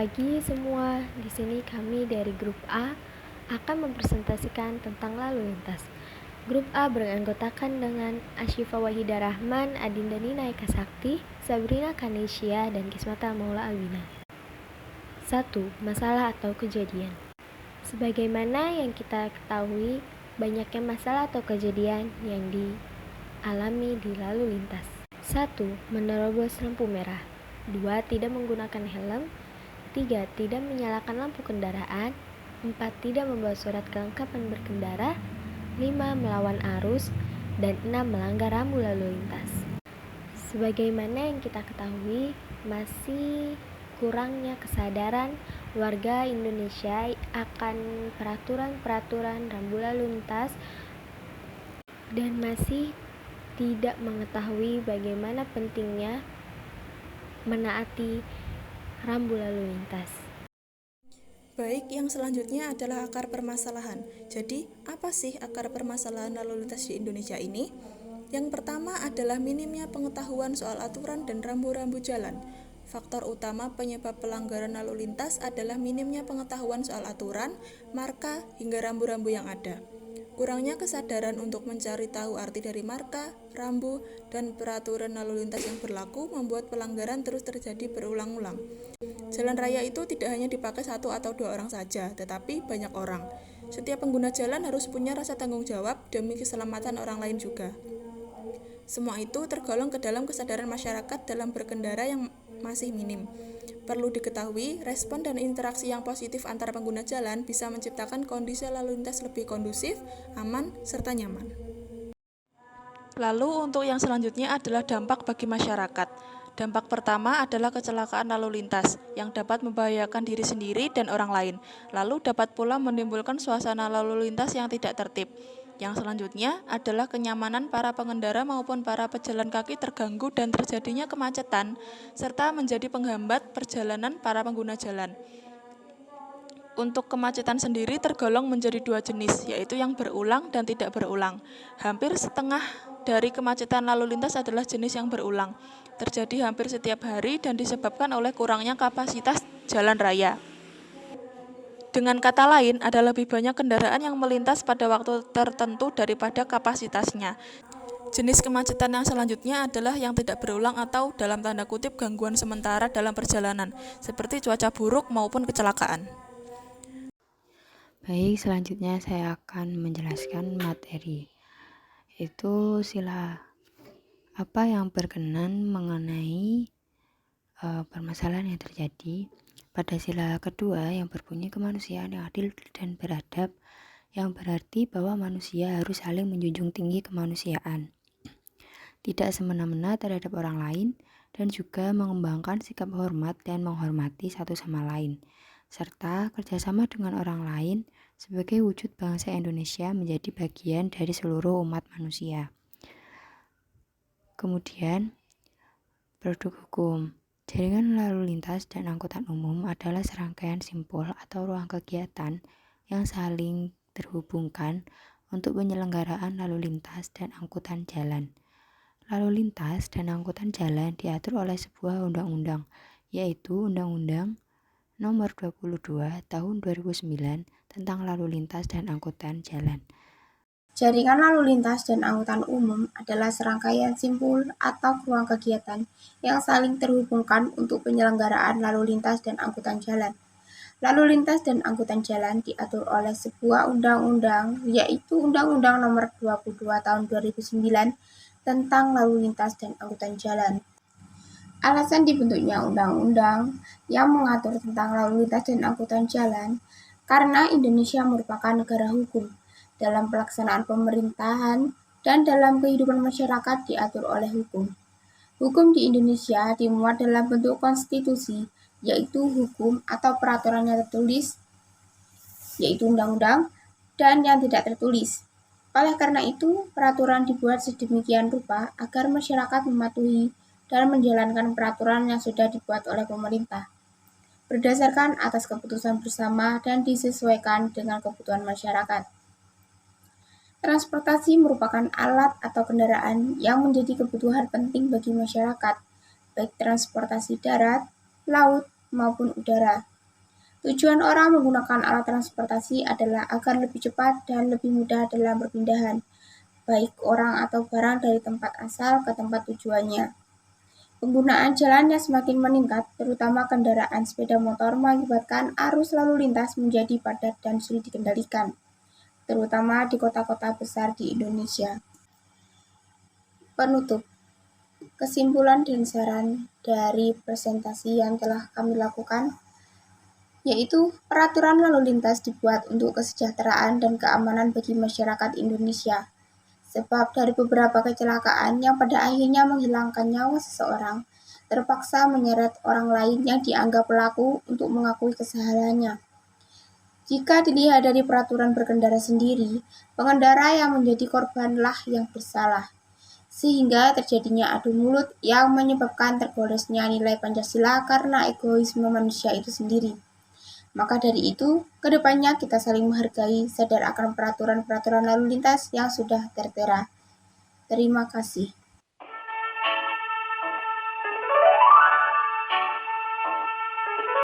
pagi semua. Di sini kami dari grup A akan mempresentasikan tentang lalu lintas. Grup A beranggotakan dengan Asyifa Wahida Rahman, Adinda Nina Eka Sakti, Sabrina Kanisya, dan Kismata Maula Albina. 1. Masalah atau kejadian. Sebagaimana yang kita ketahui, banyaknya masalah atau kejadian yang dialami di lalu lintas. 1. Menerobos lampu merah. 2. Tidak menggunakan helm. 3. Tidak menyalakan lampu kendaraan. 4. Tidak membawa surat kelengkapan berkendara. 5. Melawan arus. Dan 6. Melanggar rambu lalu lintas. Sebagaimana yang kita ketahui, masih kurangnya kesadaran warga Indonesia akan peraturan-peraturan rambu lalu lintas dan masih tidak mengetahui bagaimana pentingnya menaati rambu lalu lintas. Baik, yang selanjutnya adalah akar permasalahan. Jadi, apa sih akar permasalahan lalu lintas di Indonesia ini? Yang pertama adalah minimnya pengetahuan soal aturan dan rambu-rambu jalan. Faktor utama penyebab pelanggaran lalu lintas adalah minimnya pengetahuan soal aturan, marka, hingga rambu-rambu yang ada. Kurangnya kesadaran untuk mencari tahu arti dari marka, rambu, dan peraturan lalu lintas yang berlaku membuat pelanggaran terus terjadi berulang-ulang. Jalan raya itu tidak hanya dipakai 1 atau 2 orang saja, tetapi banyak orang. Setiap pengguna jalan harus punya rasa tanggung jawab demi keselamatan orang lain juga. Semua itu tergolong ke dalam kesadaran masyarakat dalam berkendara yang masih minim. Perlu diketahui, respon dan interaksi yang positif antara pengguna jalan bisa menciptakan kondisi lalu lintas lebih kondusif, aman, serta nyaman. Lalu untuk yang selanjutnya adalah dampak bagi masyarakat. Dampak pertama adalah kecelakaan lalu lintas yang dapat membahayakan diri sendiri dan orang lain. Lalu dapat pula menimbulkan suasana lalu lintas yang tidak tertib. Yang selanjutnya adalah kenyamanan para pengendara maupun para pejalan kaki terganggu dan terjadinya kemacetan, serta menjadi penghambat perjalanan para pengguna jalan. Untuk kemacetan sendiri tergolong menjadi 2 jenis, yaitu yang berulang dan tidak berulang. Hampir setengah dari kemacetan lalu lintas adalah jenis yang berulang. Terjadi hampir setiap hari dan disebabkan oleh kurangnya kapasitas jalan raya. Dengan kata lain, ada lebih banyak kendaraan yang melintas pada waktu tertentu daripada kapasitasnya. Jenis kemacetan yang selanjutnya adalah yang tidak berulang atau dalam tanda kutip gangguan sementara dalam perjalanan, seperti cuaca buruk maupun kecelakaan. Baik, selanjutnya saya akan menjelaskan materi. Itu sila apa yang berkenan mengenai permasalahan yang terjadi. Pada sila kedua yang berbunyi kemanusiaan yang adil dan beradab, yang berarti bahwa manusia harus saling menjunjung tinggi kemanusiaan, tidak semena-mena terhadap orang lain, dan juga mengembangkan sikap hormat dan menghormati satu sama lain, serta kerjasama dengan orang lain sebagai wujud bangsa Indonesia menjadi bagian dari seluruh umat manusia. Kemudian, produk hukum. Jaringan lalu lintas dan angkutan umum adalah serangkaian simpul atau ruang kegiatan yang saling terhubungkan untuk penyelenggaraan lalu lintas dan angkutan jalan. Lalu lintas dan angkutan jalan diatur oleh sebuah undang-undang, yaitu Undang-Undang Nomor 22 Tahun 2009 tentang Lalu Lintas dan Angkutan Jalan. Jaringan lalu lintas dan angkutan umum adalah serangkaian simpul atau ruang kegiatan yang saling terhubungkan untuk penyelenggaraan lalu lintas dan angkutan jalan. Lalu lintas dan angkutan jalan diatur oleh sebuah undang-undang, yaitu Undang-Undang Nomor 22 Tahun 2009 tentang Lalu Lintas dan Angkutan Jalan. Alasan dibentuknya undang-undang yang mengatur tentang lalu lintas dan angkutan jalan karena Indonesia merupakan negara hukum. Dalam pelaksanaan pemerintahan dan dalam kehidupan masyarakat diatur oleh hukum. Hukum di Indonesia dimuat dalam bentuk konstitusi, yaitu hukum atau peraturan yang tertulis, yaitu undang-undang, dan yang tidak tertulis. Oleh karena itu, peraturan dibuat sedemikian rupa agar masyarakat mematuhi dan menjalankan peraturan yang sudah dibuat oleh pemerintah, berdasarkan atas keputusan bersama dan disesuaikan dengan kebutuhan masyarakat. Transportasi merupakan alat atau kendaraan yang menjadi kebutuhan penting bagi masyarakat, baik transportasi darat, laut, maupun udara. Tujuan orang menggunakan alat transportasi adalah agar lebih cepat dan lebih mudah dalam perpindahan, baik orang atau barang dari tempat asal ke tempat tujuannya. Penggunaan jalan yang semakin meningkat, terutama kendaraan sepeda motor, mengakibatkan arus lalu lintas menjadi padat dan sulit dikendalikan, terutama di kota-kota besar di Indonesia. Penutup, kesimpulan dan saran dari presentasi yang telah kami lakukan yaitu peraturan lalu lintas dibuat untuk kesejahteraan dan keamanan bagi masyarakat Indonesia. Sebab dari beberapa kecelakaan yang pada akhirnya menghilangkan nyawa seseorang, terpaksa menyeret orang lain yang dianggap pelaku untuk mengakui kesalahannya. Jika dilihat dari peraturan berkendara sendiri, pengendara yang menjadi korbanlah yang bersalah, sehingga terjadinya adu mulut yang menyebabkan tergolesnya nilai Pancasila karena egoisme manusia itu sendiri. Maka dari itu, kedepannya kita saling menghargai, sadar akan peraturan-peraturan lalu lintas yang sudah tertera. Terima kasih.